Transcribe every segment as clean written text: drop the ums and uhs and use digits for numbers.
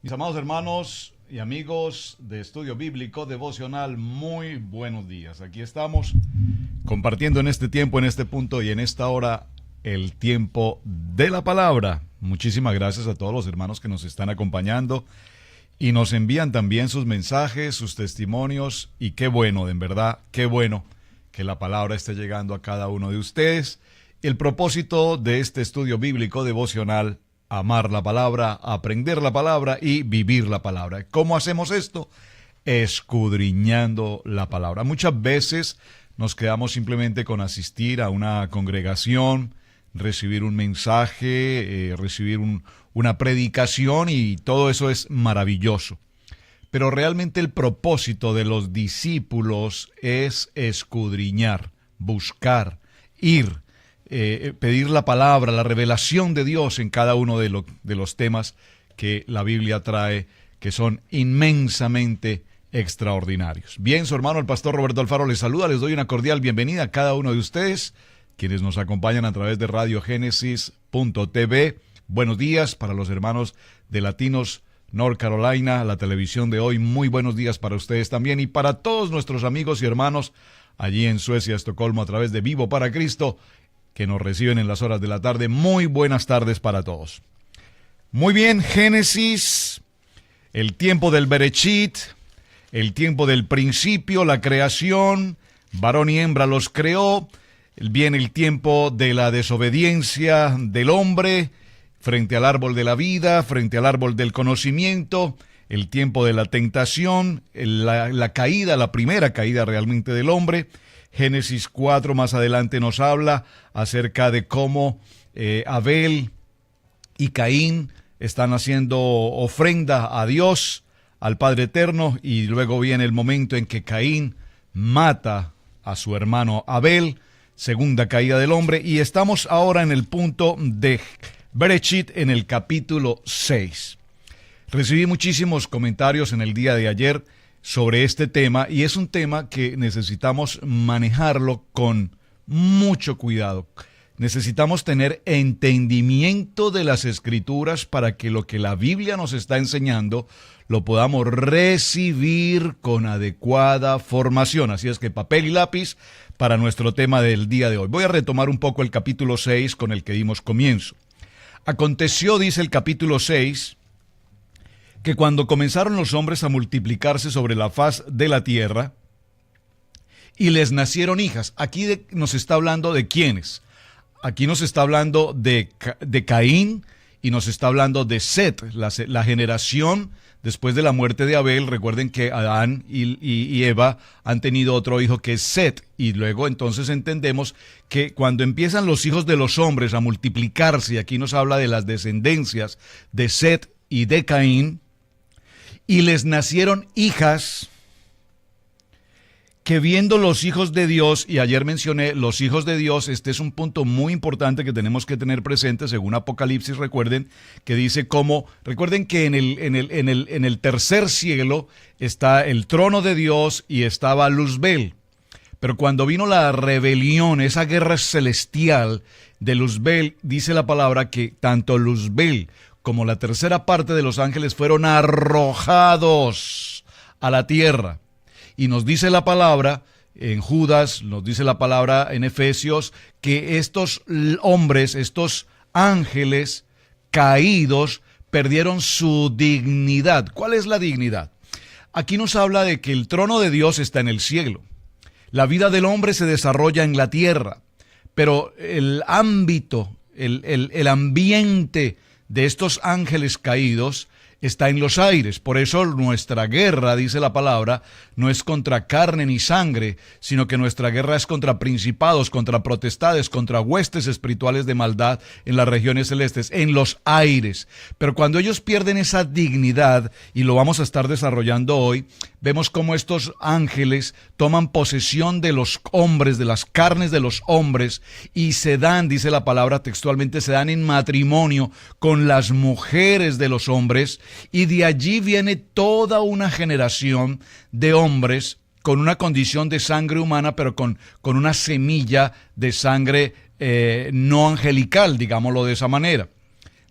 Mis amados hermanos y amigos de Estudio Bíblico Devocional, muy buenos días. Aquí estamos compartiendo en este tiempo, en este punto y en esta hora el tiempo de la palabra. Muchísimas gracias a todos los hermanos que nos están acompañando y nos envían también sus mensajes, sus testimonios, y qué bueno, en verdad, qué bueno que la palabra esté llegando a cada uno de ustedes. El propósito de este estudio bíblico devocional: amar la palabra, aprender la palabra y vivir la palabra. ¿Cómo hacemos esto? Escudriñando la palabra. Muchas veces nos quedamos simplemente con asistir a una congregación, recibir un mensaje, recibir una predicación, y todo eso es maravilloso. Pero realmente el propósito de los discípulos es escudriñar, buscar, ir, pedir la palabra, la revelación de Dios en cada uno de los temas que la Biblia trae, que son inmensamente extraordinarios. Bien, su hermano el pastor Roberto Alfaro les saluda, les doy una cordial bienvenida a cada uno de ustedes, quienes nos acompañan a través de RadioGénesis.tv. Buenos días para los hermanos de Latinos North Carolina, la televisión de hoy. Muy buenos días para ustedes también, y para todos nuestros amigos y hermanos allí en Suecia, Estocolmo, a través de Vivo para Cristo, que nos reciben en las horas de la tarde. Muy buenas tardes para todos. Muy bien, Génesis, el tiempo del Bereshit, el tiempo del principio, la creación, varón y hembra los creó. Viene el tiempo de la desobediencia del hombre frente al árbol de la vida, frente al árbol del conocimiento, el tiempo de la tentación, la caída, la primera caída realmente del hombre. Génesis 4 más adelante nos habla acerca de cómo Abel y Caín están haciendo ofrenda a Dios, al Padre Eterno, y luego viene el momento en que Caín mata a su hermano Abel, segunda caída del hombre, y estamos ahora en el punto de Bereshit, en el capítulo 6. Recibí muchísimos comentarios en el día de ayer sobre este tema, y es un tema que necesitamos manejarlo con mucho cuidado. Necesitamos tener entendimiento de las Escrituras para que lo que la Biblia nos está enseñando lo podamos recibir con adecuada formación. Así es que papel y lápiz para nuestro tema del día de hoy. Voy a retomar un poco el capítulo 6 con el que dimos comienzo. Aconteció, dice el capítulo 6, que cuando comenzaron los hombres a multiplicarse sobre la faz de la tierra, y les nacieron hijas. Aquí nos está hablando de quiénes. Aquí nos está hablando de Caín, y nos está hablando de Set, la generación después de la muerte de Abel. Recuerden que Adán y Eva han tenido otro hijo que es Set, y luego entonces entendemos que cuando empiezan los hijos de los hombres a multiplicarse, y aquí nos habla de las descendencias de Set y de Caín, y les nacieron hijas, que viendo los hijos de Dios, y ayer mencioné los hijos de Dios, este es un punto muy importante que tenemos que tener presente según Apocalipsis. Recuerden que dice recuerden que en el tercer cielo está el trono de Dios y estaba Luzbel. Pero cuando vino la rebelión, esa guerra celestial de Luzbel, dice la palabra que tanto Luzbel como la tercera parte de los ángeles fueron arrojados a la tierra. Y nos dice la palabra en Judas, nos dice la palabra en Efesios, que estos hombres, estos ángeles caídos, perdieron su dignidad. ¿Cuál es la dignidad? Aquí nos habla de que el trono de Dios está en el cielo. La vida del hombre se desarrolla en la tierra, pero el ámbito, el ambiente de estos ángeles caídos está en los aires. Por eso nuestra guerra, dice la palabra, no es contra carne ni sangre, sino que nuestra guerra es contra principados, contra potestades, contra huestes espirituales de maldad en las regiones celestes, en los aires. Pero cuando ellos pierden esa dignidad, y lo vamos a estar desarrollando hoy, vemos cómo estos ángeles toman posesión de los hombres, de las carnes de los hombres, y se dan, dice la palabra textualmente, se dan en matrimonio con las mujeres de los hombres, y de allí viene toda una generación de hombres con una condición de sangre humana, pero con una semilla de sangre no angelical, digámoslo de esa manera.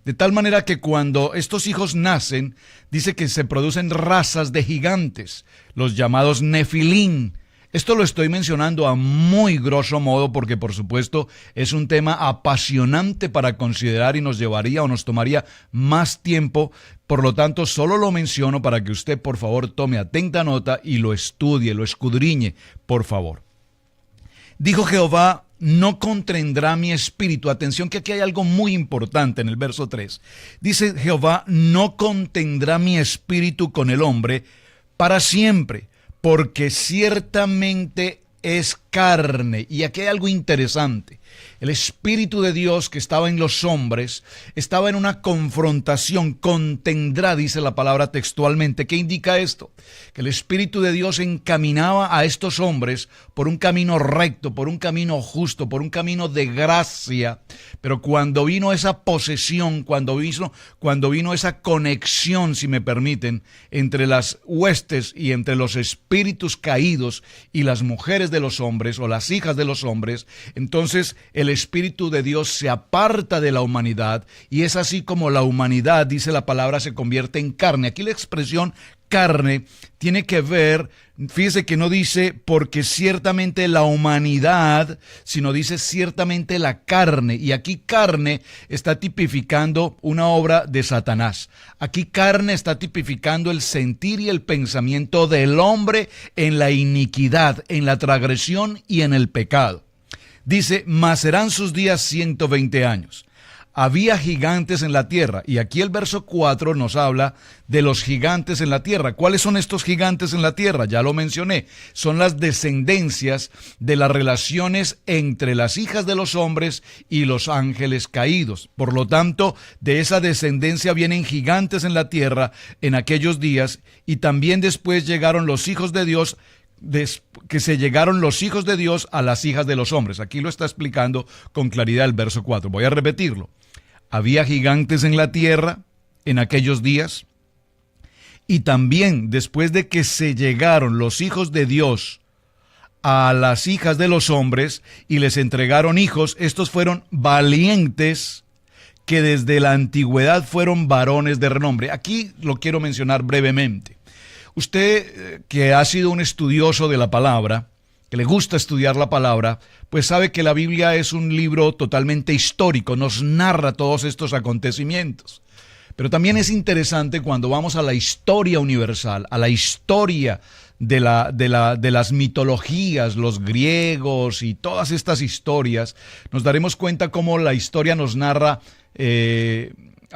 De tal manera que cuando estos hijos nacen, dice que se producen razas de gigantes, los llamados Nefilín. Esto lo estoy mencionando a muy grosso modo porque, por supuesto, es un tema apasionante para considerar y nos llevaría o nos tomaría más tiempo. Por lo tanto, solo lo menciono para que usted, por favor, tome atenta nota y lo estudie, lo escudriñe, por favor. Dijo Jehová: no contendrá mi espíritu. Atención que aquí hay algo muy importante en el verso 3. Dice Jehová: no contendrá mi espíritu con el hombre para siempre, porque ciertamente es carne. Y aquí hay algo interesante. El Espíritu de Dios que estaba en los hombres estaba en una confrontación, contendrá, dice la palabra textualmente. ¿Qué indica esto? Que el Espíritu de Dios encaminaba a estos hombres por un camino recto, por un camino justo, por un camino de gracia. Pero cuando vino esa posesión, cuando vino esa conexión, si me permiten, entre las huestes y entre los espíritus caídos y las mujeres de los hombres o las hijas de los hombres, entonces el Espíritu de Dios se aparta de la humanidad y es así como la humanidad, dice la palabra, se convierte en carne. Aquí la expresión carne tiene que ver, fíjese que no dice porque ciertamente la humanidad, sino dice ciertamente la carne. Y aquí carne está tipificando una obra de Satanás. Aquí carne está tipificando el sentir y el pensamiento del hombre en la iniquidad, en la transgresión y en el pecado. Dice: mas serán sus días 120 años. Había gigantes en la tierra. Y aquí el verso 4 nos habla de los gigantes en la tierra. ¿Cuáles son estos gigantes en la tierra? Ya lo mencioné. Son las descendencias de las relaciones entre las hijas de los hombres y los ángeles caídos. Por lo tanto, de esa descendencia vienen gigantes en la tierra en aquellos días. Y también después llegaron los hijos de Dios, que se llegaron los hijos de Dios a las hijas de los hombres. Aquí lo está explicando con claridad el verso 4. Voy a repetirlo. Había gigantes en la tierra en aquellos días, y también después de que se llegaron los hijos de Dios a las hijas de los hombres y les entregaron hijos, estos fueron valientes que desde la antigüedad fueron varones de renombre. Aquí lo quiero mencionar brevemente. Usted que ha sido un estudioso de la palabra, que le gusta estudiar la palabra, pues sabe que la Biblia es un libro totalmente histórico, nos narra todos estos acontecimientos. Pero también es interesante cuando vamos a la historia universal, a la historia de las mitologías, los griegos y todas estas historias, nos daremos cuenta cómo la historia nos narra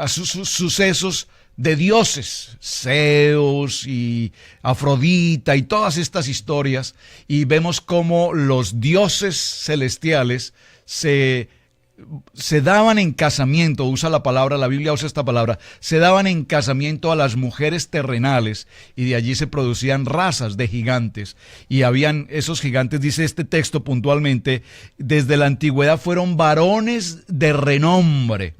sucesos de dioses, Zeus y Afrodita y todas estas historias, y vemos cómo los dioses celestiales se daban en casamiento, la Biblia usa esta palabra, se daban en casamiento a las mujeres terrenales, y de allí se producían razas de gigantes, y habían esos gigantes, dice este texto puntualmente, desde la antigüedad fueron varones de renombre.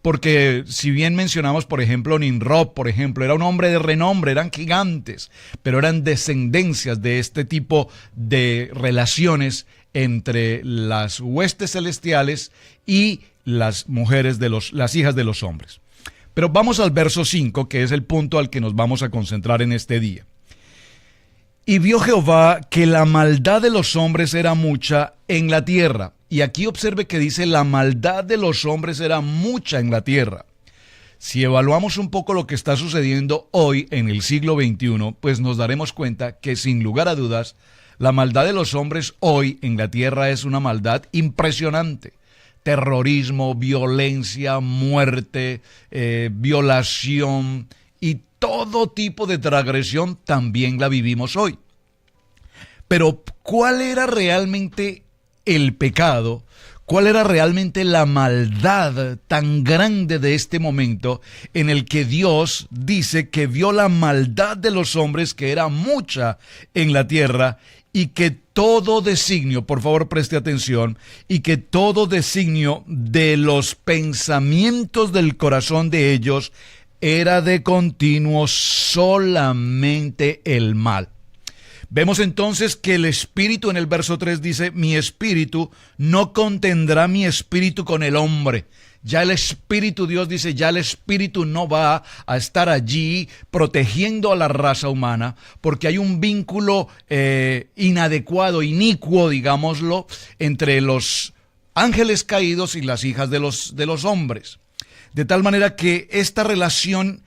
Porque si bien mencionamos, por ejemplo, Nimrod, por ejemplo, era un hombre de renombre, eran gigantes, pero eran descendencias de este tipo de relaciones entre las huestes celestiales y las mujeres las hijas de los hombres. Pero vamos al verso 5, que es el punto al que nos vamos a concentrar en este día. Y vio Jehová que la maldad de los hombres era mucha en la tierra. Y aquí observe que dice: la maldad de los hombres era mucha en la tierra. Si evaluamos un poco lo que está sucediendo hoy en el siglo XXI, pues nos daremos cuenta que sin lugar a dudas, la maldad de los hombres hoy en la tierra es una maldad impresionante. Terrorismo, violencia, muerte, violación y todo tipo de transgresión también la vivimos hoy. Pero, ¿cuál era realmente el pecado? ¿Cuál era realmente la maldad tan grande de este momento en el que Dios dice que vio la maldad de los hombres, que era mucha en la tierra, y que todo designio, por favor preste atención, y que todo designio de los pensamientos del corazón de ellos era de continuo solamente el mal? Vemos entonces que el espíritu en el verso 3 dice, mi espíritu no contendrá mi espíritu con el hombre. Ya el espíritu, Dios dice, ya el espíritu no va a estar allí protegiendo a la raza humana, porque hay un vínculo inadecuado, inicuo, digámoslo, entre los ángeles caídos y las hijas de los hombres. De tal manera que esta relación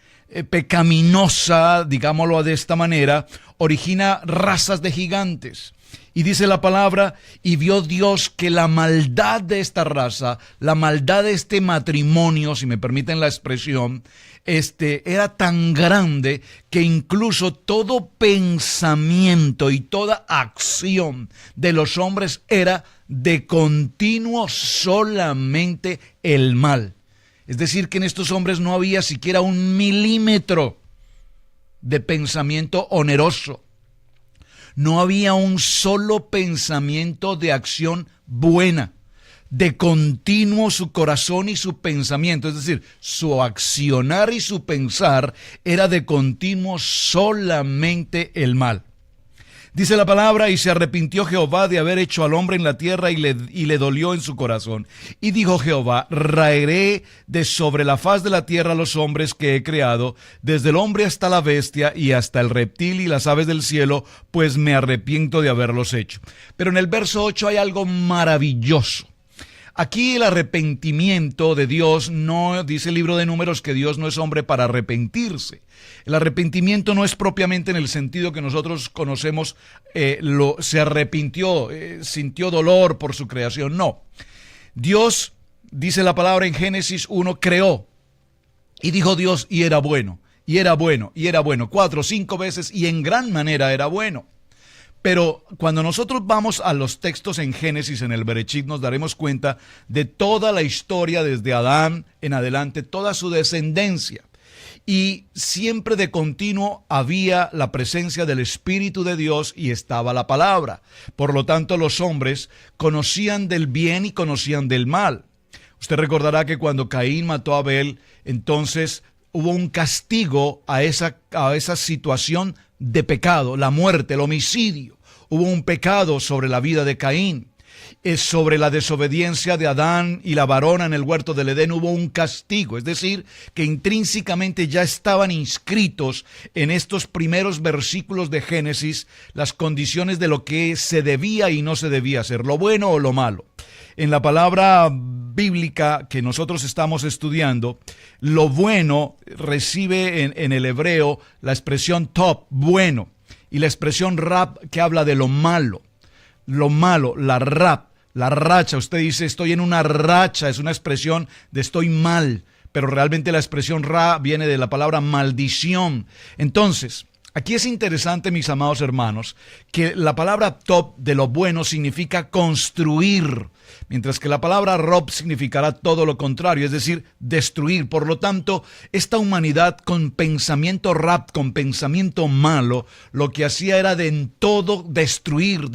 pecaminosa, digámoslo de esta manera, origina razas de gigantes. Y dice la palabra, y vio Dios que la maldad de esta raza, la maldad de este matrimonio, si me permiten la expresión, era tan grande que incluso todo pensamiento y toda acción de los hombres era de continuo solamente el mal. Es decir, que en estos hombres no había siquiera un milímetro de pensamiento oneroso. No había un solo pensamiento de acción buena. De continuo su corazón y su pensamiento, es decir, su accionar y su pensar era de continuo solamente el mal. Dice la palabra, y se arrepintió Jehová de haber hecho al hombre en la tierra y le dolió en su corazón. Y dijo Jehová, raeré de sobre la faz de la tierra a los hombres que he creado, desde el hombre hasta la bestia y hasta el reptil y las aves del cielo, pues me arrepiento de haberlos hecho. Pero en el verso 8 hay algo maravilloso. Aquí el arrepentimiento de Dios, no dice el libro de Números que Dios no es hombre para arrepentirse. El arrepentimiento no es propiamente en el sentido que nosotros conocemos, se arrepintió, sintió dolor por su creación. No. Dios, dice la palabra en Génesis 1, creó. Y dijo Dios, y era bueno, y era bueno, y era bueno. 4 o 5 veces, y en gran manera era bueno. Pero cuando nosotros vamos a los textos en Génesis, en el Berechit, nos daremos cuenta de toda la historia desde Adán en adelante, toda su descendencia. Y siempre de continuo había la presencia del Espíritu de Dios y estaba la palabra. Por lo tanto, los hombres conocían del bien y conocían del mal. Usted recordará que cuando Caín mató a Abel, entonces hubo un castigo a esa situación de pecado, la muerte, el homicidio. Hubo un pecado sobre la vida de Caín. Sobre la desobediencia de Adán y la varona en el huerto del Edén hubo un castigo. Es decir, que intrínsecamente ya estaban inscritos en estos primeros versículos de Génesis las condiciones de lo que se debía y no se debía hacer, lo bueno o lo malo. En la palabra bíblica que nosotros estamos estudiando, lo bueno recibe en el hebreo la expresión top, bueno, y la expresión rab que habla de lo malo, la racha. Usted dice estoy en una racha, es una expresión de estoy mal, pero realmente la expresión ra viene de la palabra maldición. Entonces, aquí es interesante, mis amados hermanos, que la palabra top de lo bueno significa construir, mientras que la palabra rob significará todo lo contrario, es decir, destruir. Por lo tanto, esta humanidad con pensamiento rab, con pensamiento malo, lo que hacía era de en todo destruir.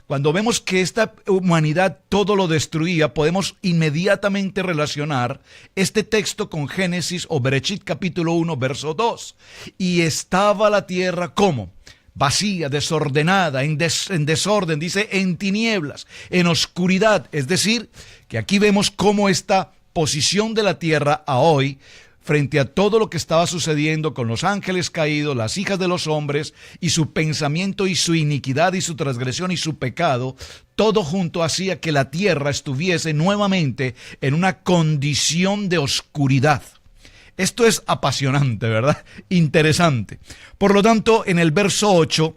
Cuando vemos que esta humanidad todo lo destruía, podemos inmediatamente relacionar este texto con Génesis o Berechit capítulo 1, verso 2. Y estaba la tierra ¿cómo? Vacía, desordenada, en desorden, dice, en tinieblas, en oscuridad. Es decir, que aquí vemos cómo esta posición de la tierra a hoy, frente a todo lo que estaba sucediendo con los ángeles caídos, las hijas de los hombres, y su pensamiento y su iniquidad y su transgresión y su pecado, todo junto hacía que la tierra estuviese nuevamente en una condición de oscuridad. Esto es apasionante, ¿verdad? Interesante. Por lo tanto, en el verso 8,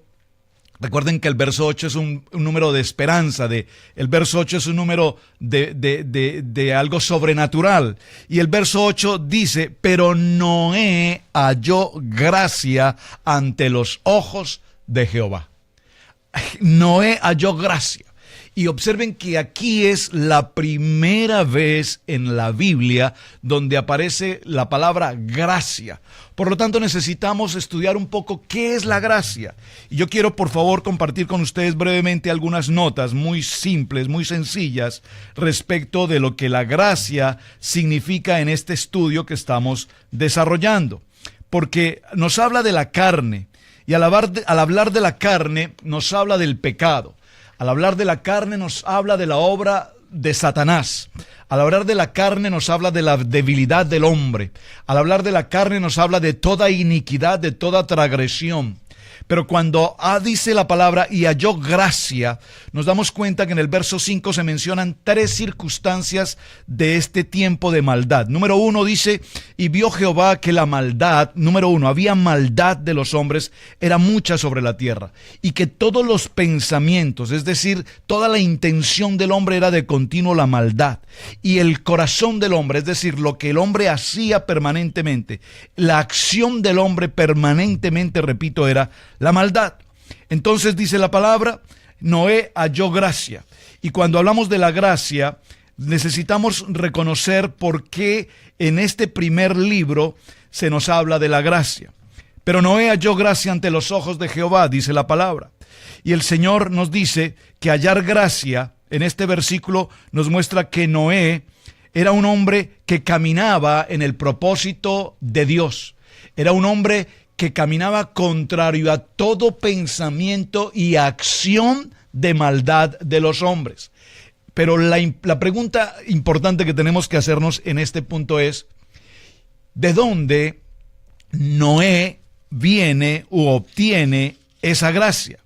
recuerden que el verso 8 es un número de esperanza, el verso 8 es un número de algo sobrenatural. Y el verso 8 dice, pero Noé halló gracia ante los ojos de Jehová. Noé halló gracia. Y observen que aquí es la primera vez en la Biblia donde aparece la palabra gracia. Por lo tanto, necesitamos estudiar un poco qué es la gracia. Y yo quiero, por favor, compartir con ustedes brevemente algunas notas muy simples, muy sencillas, respecto de lo que la gracia significa en este estudio que estamos desarrollando. Porque nos habla de la carne. Y al hablar de la carne, nos habla del pecado. Al hablar de la carne, nos habla de la obra de Satanás. Al hablar de la carne, nos habla de la debilidad del hombre. Al hablar de la carne, nos habla de toda iniquidad, de toda transgresión. Pero cuando dice la palabra y halló gracia, nos damos cuenta que en el verso 5 se mencionan 3 circunstancias de este tiempo de maldad. Número 1 dice, y vio Jehová que la maldad, número 1, había maldad de los hombres, era mucha sobre la tierra, y que todos los pensamientos, es decir, toda la intención del hombre era de continuo la maldad. Y el corazón del hombre, es decir, lo que el hombre hacía permanentemente, la acción del hombre permanentemente, repito, era la maldad. Entonces dice la palabra, Noé halló gracia. Y cuando hablamos de la gracia, necesitamos reconocer por qué en este primer libro se nos habla de la gracia. Pero Noé halló gracia ante los ojos de Jehová, dice la palabra. Y el Señor nos dice que hallar gracia, en este versículo nos muestra que Noé era un hombre que caminaba en el propósito de Dios. Era un hombre que caminaba contrario a todo pensamiento y acción de maldad de los hombres. Pero la pregunta importante que tenemos que hacernos en este punto es, ¿de dónde Noé viene u obtiene esa gracia?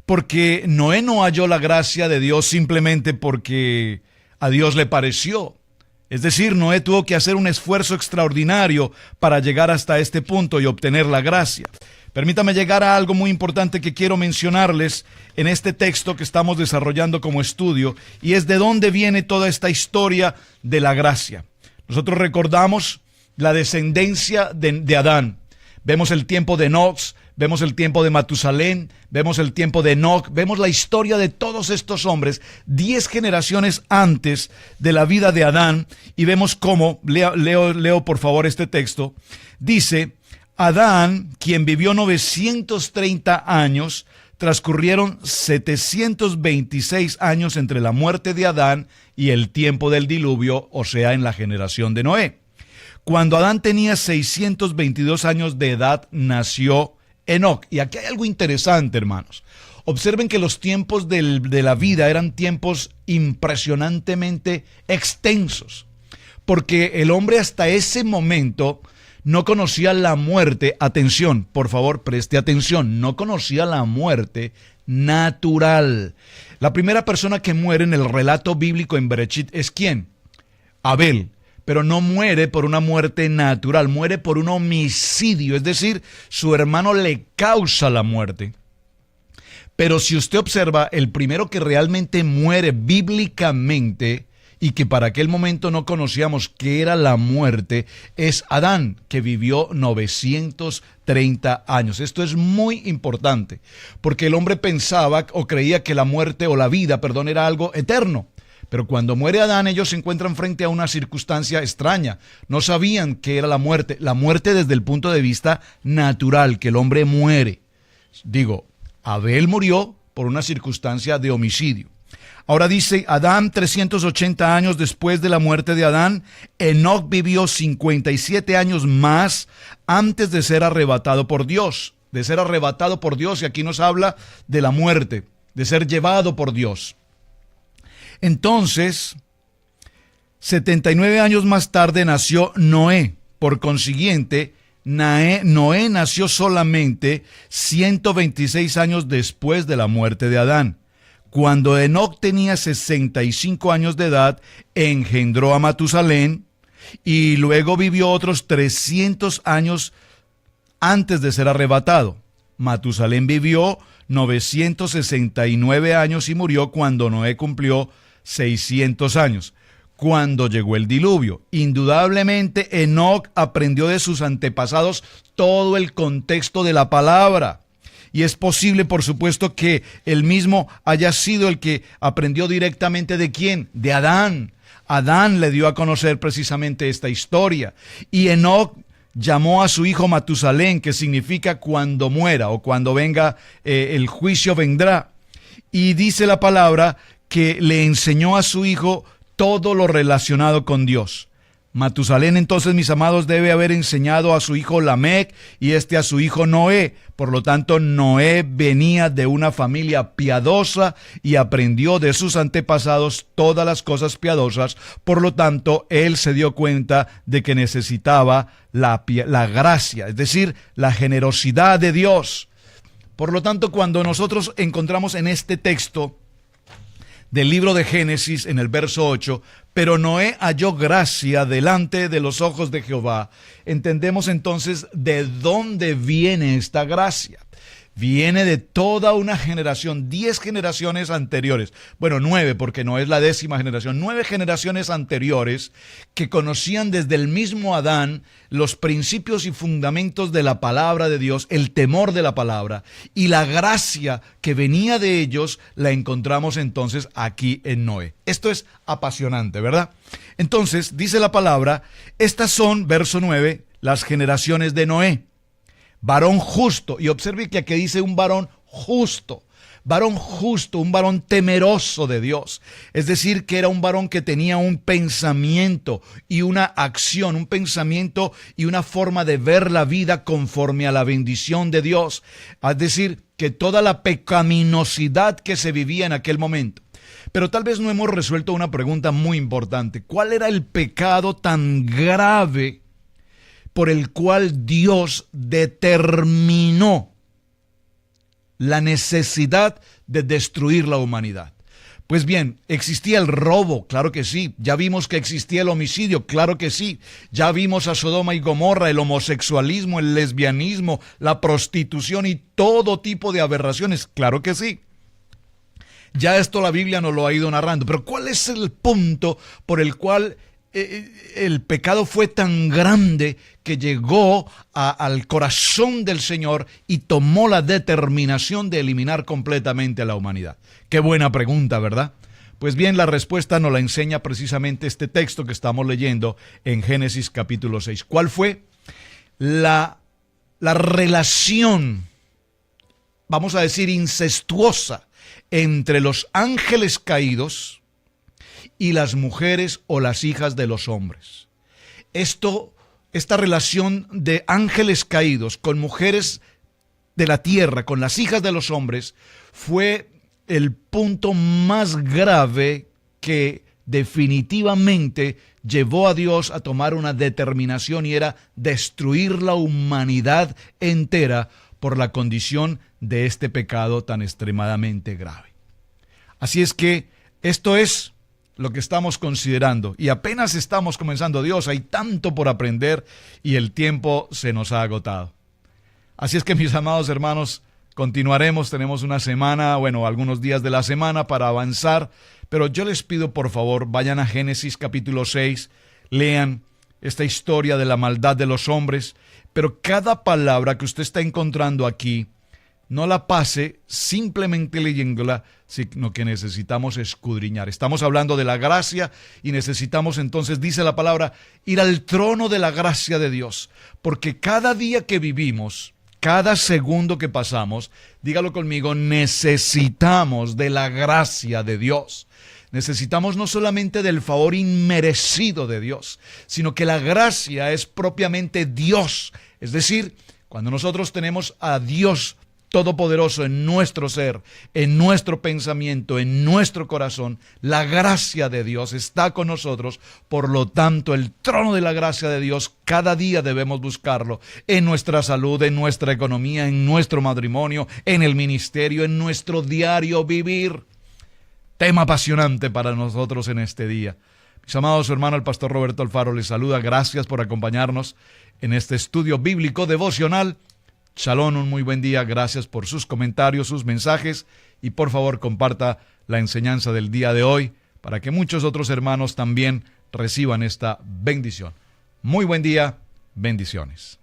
Porque Noé no halló la gracia de Dios simplemente porque a Dios le pareció. Es decir, Noé tuvo que hacer un esfuerzo extraordinario para llegar hasta este punto y obtener la gracia. Permítame llegar a algo muy importante que quiero mencionarles en este texto que estamos desarrollando como estudio, y es de dónde viene toda esta historia de la gracia. Nosotros recordamos la descendencia de Adán. Vemos el tiempo de Noé, vemos el tiempo de Matusalén, vemos el tiempo de Enoc, vemos la historia de todos estos hombres, 10 generaciones antes de la vida de Adán, y vemos cómo, leo por favor este texto, dice, Adán, quien vivió 930 años, transcurrieron 726 años entre la muerte de Adán y el tiempo del diluvio, o sea, en la generación de Noé. Cuando Adán tenía 622 años de edad, nació Enoc. Y aquí hay algo interesante, hermanos. Observen que los tiempos de la vida eran tiempos impresionantemente extensos, porque el hombre hasta ese momento no conocía la muerte. Atención, por favor, preste atención, no conocía la muerte natural. La primera persona que muere en el relato bíblico en Bereshit es ¿quién? Abel. Pero no muere por una muerte natural, muere por un homicidio, es decir, su hermano le causa la muerte. Pero si usted observa, el primero que realmente muere bíblicamente, y que para aquel momento no conocíamos qué era la muerte, es Adán, que vivió 930 años. Esto es muy importante, porque el hombre pensaba o creía que la muerte o la vida, perdón, era algo eterno. Pero cuando muere Adán, ellos se encuentran frente a una circunstancia extraña. No sabían qué era la muerte desde el punto de vista natural, que el hombre muere. Digo, Abel murió por una circunstancia de homicidio. Ahora dice, Adán 380 años después de la muerte de Adán, Enoc vivió 57 años más antes de ser arrebatado por Dios. De ser arrebatado por Dios, y aquí nos habla de la muerte, de ser llevado por Dios. Entonces, 79 años más tarde nació Noé. Por consiguiente, Noé nació solamente 126 años después de la muerte de Adán. Cuando Enoc tenía 65 años de edad, engendró a Matusalén y luego vivió otros 300 años antes de ser arrebatado. Matusalén vivió 969 años y murió cuando Noé cumplió 600 años, cuando llegó el diluvio. Indudablemente, Enoc aprendió de sus antepasados todo el contexto de la palabra. Y es posible, por supuesto, que él mismo haya sido el que aprendió directamente ¿de quién? De Adán. Adán le dio a conocer precisamente esta historia. Y Enoc llamó a su hijo Matusalén, que significa cuando muera o cuando venga, el juicio vendrá. Y dice la palabra que le enseñó a su hijo todo lo relacionado con Dios. Matusalén entonces, mis amados, debe haber enseñado a su hijo Lamec y a su hijo Noé. Por lo tanto, Noé venía de una familia piadosa y aprendió de sus antepasados todas las cosas piadosas. Por lo tanto, él se dio cuenta de que necesitaba la gracia, es decir, la generosidad de Dios. Por lo tanto, cuando nosotros encontramos en este texto del libro de Génesis, en el verso 8, pero Noé halló gracia delante de los ojos de Jehová, entendemos entonces de dónde viene esta gracia. Viene de toda una generación, 10 generaciones anteriores, bueno, 9 porque no es la 10ª generación, 9 generaciones anteriores que conocían desde el mismo Adán los principios y fundamentos de la palabra de Dios, el temor de la palabra, y la gracia que venía de ellos la encontramos entonces aquí en Noé. Esto es apasionante, ¿verdad? Entonces, dice la palabra, estas son, verso 9, las generaciones de Noé. Varón justo, y observe que aquí dice un varón justo, un varón temeroso de Dios. Es decir, que era un varón que tenía un pensamiento y una acción, un pensamiento y una forma de ver la vida conforme a la bendición de Dios. Es decir, que toda la pecaminosidad que se vivía en aquel momento. Pero tal vez no hemos resuelto una pregunta muy importante. ¿Cuál era el pecado tan grave por el cual Dios determinó la necesidad de destruir la humanidad? Pues bien, ¿existía el robo? Claro que sí. Ya vimos que existía el homicidio, claro que sí. Ya vimos a Sodoma y Gomorra, el homosexualismo, el lesbianismo, la prostitución y todo tipo de aberraciones, claro que sí. Ya esto la Biblia nos lo ha ido narrando. Pero ¿cuál es el punto por el cual el pecado fue tan grande que llegó al corazón del Señor y tomó la determinación de eliminar completamente a la humanidad? Qué buena pregunta, ¿verdad? Pues bien, la respuesta nos la enseña precisamente este texto que estamos leyendo en Génesis capítulo 6. ¿Cuál fue la relación, vamos a decir, incestuosa entre los ángeles caídos y las mujeres o las hijas de los hombres? Esta relación de ángeles caídos con mujeres de la tierra, con las hijas de los hombres, fue el punto más grave que definitivamente llevó a Dios a tomar una determinación, y era destruir la humanidad entera por la condición de este pecado tan extremadamente grave. Así es que esto es lo que estamos considerando, y apenas estamos comenzando. Dios, hay tanto por aprender y el tiempo se nos ha agotado. Así es que, mis amados hermanos, continuaremos. Tenemos una semana, algunos días de la semana para avanzar, pero yo les pido, por favor, vayan a Génesis capítulo 6, lean esta historia de la maldad de los hombres, pero cada palabra que usted está encontrando aquí, no la pase simplemente leyéndola, sino que necesitamos escudriñar. Estamos hablando de la gracia y necesitamos entonces, dice la palabra, ir al trono de la gracia de Dios. Porque cada día que vivimos, cada segundo que pasamos, dígalo conmigo, necesitamos de la gracia de Dios. Necesitamos no solamente del favor inmerecido de Dios, sino que la gracia es propiamente Dios. Es decir, cuando nosotros tenemos a Dios Todopoderoso en nuestro ser, en nuestro pensamiento, en nuestro corazón, la gracia de Dios está con nosotros. Por lo tanto, el trono de la gracia de Dios cada día debemos buscarlo en nuestra salud, en nuestra economía, en nuestro matrimonio, en el ministerio, en nuestro diario vivir. Tema apasionante para nosotros en este día. Mis amados hermanos, el pastor Roberto Alfaro les saluda. Gracias por acompañarnos en este estudio bíblico devocional. Shalom, un muy buen día. Gracias por sus comentarios, sus mensajes, y por favor comparta la enseñanza del día de hoy para que muchos otros hermanos también reciban esta bendición. Muy buen día, bendiciones.